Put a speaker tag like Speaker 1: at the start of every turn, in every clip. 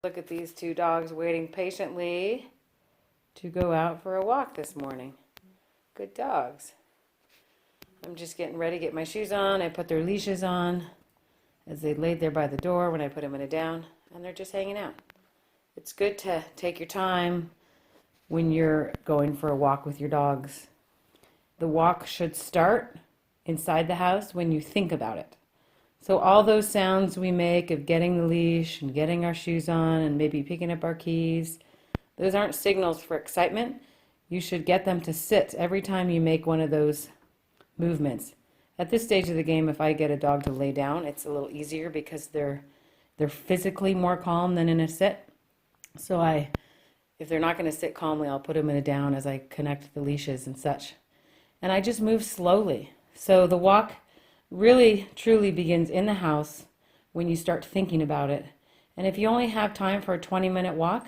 Speaker 1: Look at these two dogs waiting patiently to go out for a walk this morning. Good dogs. I'm just getting ready to get my shoes on. I put their leashes on as they laid there by the door when I put them in a down, and they're just hanging out. It's good to take your time when you're going for a walk with your dogs. The walk should start inside the house when you think about it. So all those sounds we make of getting the leash and getting our shoes on and maybe picking up our keys, those aren't signals for excitement. You should get them to sit every time you make one of those movements. At this stage of the game, if I get a dog to lay down, it's a little easier because they're physically more calm than in a sit. So if they're not going to sit calmly, I'll put them in a down as I connect the leashes and such. And I just move slowly. So the walk really truly begins in the house when you start thinking about it. And if you only have time for a 20-minute walk,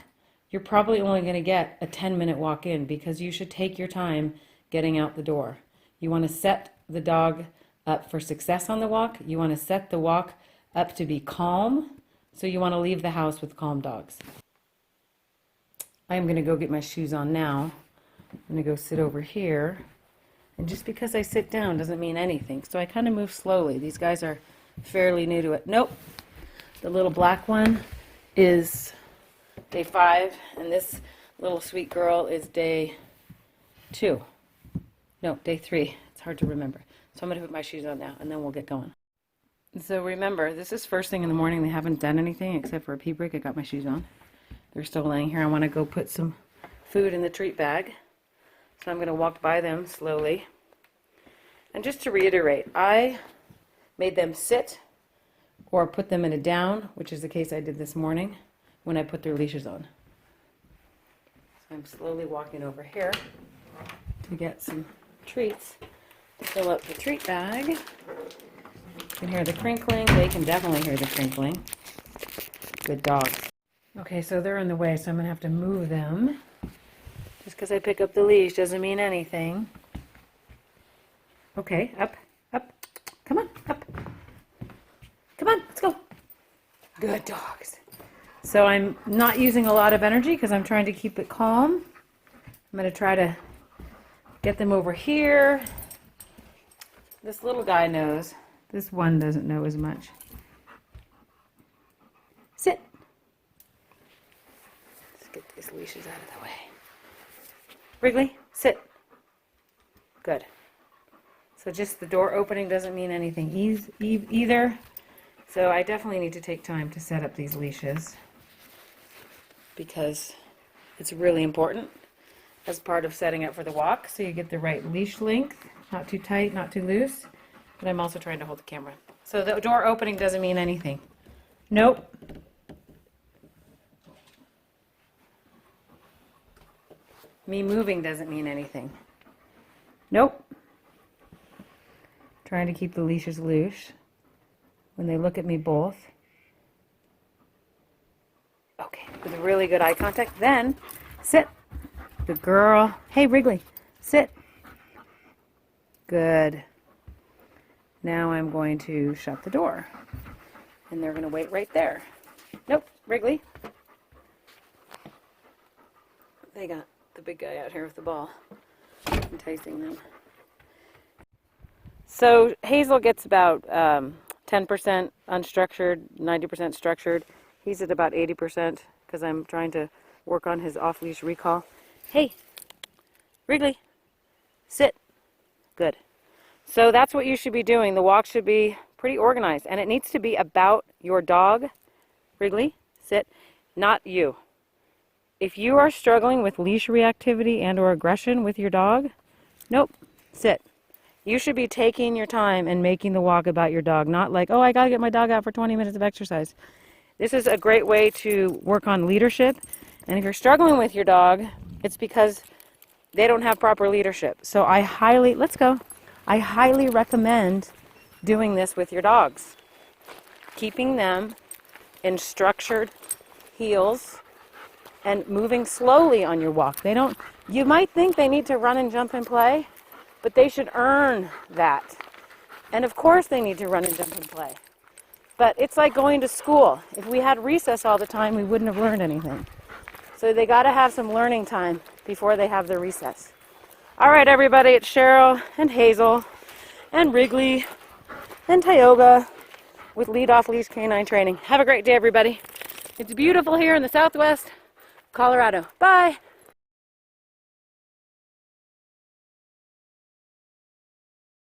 Speaker 1: you're probably only going to get a 10-minute walk in, because you should take your time getting out the door. You want to set the dog up for success on the walk. You want to set the walk up to be calm. So you want to leave the house with calm dogs. I'm going to go get my shoes on now. I'm going to go sit over here. And just because I sit down doesn't mean anything. So I kind of move slowly. These guys are fairly new to it. Nope. The little black one is day 5, and this little sweet girl is day 2. No, day 3. It's hard to remember. So I'm going to put my shoes on now, and then we'll get going. So remember, this is first thing in the morning. They haven't done anything except for a pee break. I got my shoes on. They're still laying here. I want to go put some food in the treat bag. So I'm going to walk by them slowly. And just to reiterate, I made them sit or put them in a down, which is the case I did this morning when I put their leashes on. So I'm slowly walking over here to get some treats to fill up the treat bag. You can hear the crinkling. They can definitely hear the crinkling. Good dogs. Okay, so they're in the way, so I'm going to have to move them. Just because I pick up the leash doesn't mean anything. Okay, up, up. Come on, up. Come on, let's go. Good dogs. So I'm not using a lot of energy because I'm trying to keep it calm. I'm going to try to get them over here. This little guy knows. This one doesn't know as much. Sit. Let's get these leashes out of the way. Wrigley, sit. Good. So just the door opening doesn't mean anything either. So I definitely need to take time to set up these leashes because it's really important as part of setting up for the walk. So you get the right leash length, not too tight, not too loose. But I'm also trying to hold the camera. So the door opening doesn't mean anything. Nope. Me moving doesn't mean anything. Nope. Trying to keep the leashes loose when they look at me both. Okay, with really good eye contact. Then, sit. Good girl. Hey, Wrigley, sit. Good. Now I'm going to shut the door. And they're going to wait right there. Nope, Wrigley. They got the big guy out here with the ball, enticing them. So Hazel gets about 10% unstructured, 90% structured. He's at about 80% because I'm trying to work on his off-leash recall. Hey, Wrigley, sit. Good. So that's what you should be doing. The walk should be pretty organized, and it needs to be about your dog. Wrigley, sit, not you. If you are struggling with leash reactivity and or aggression with your dog, nope, sit. You should be taking your time and making the walk about your dog, not like, oh, I got to get my dog out for 20 minutes of exercise. This is a great way to work on leadership. And if you're struggling with your dog, it's because they don't have proper leadership. So I highly recommend doing this with your dogs. Keeping them in structured heels and moving slowly on your walk. You might think they need to run and jump and play, but they should earn that. And of course they need to run and jump and play. But it's like going to school. If we had recess all the time, we wouldn't have learned anything. So they got to have some learning time before they have their recess. All right, everybody, it's Cheryl and Hazel and Wrigley and Tioga with Off Leash K9 Training. Have a great day, everybody. It's beautiful here in the Southwest Colorado. Bye.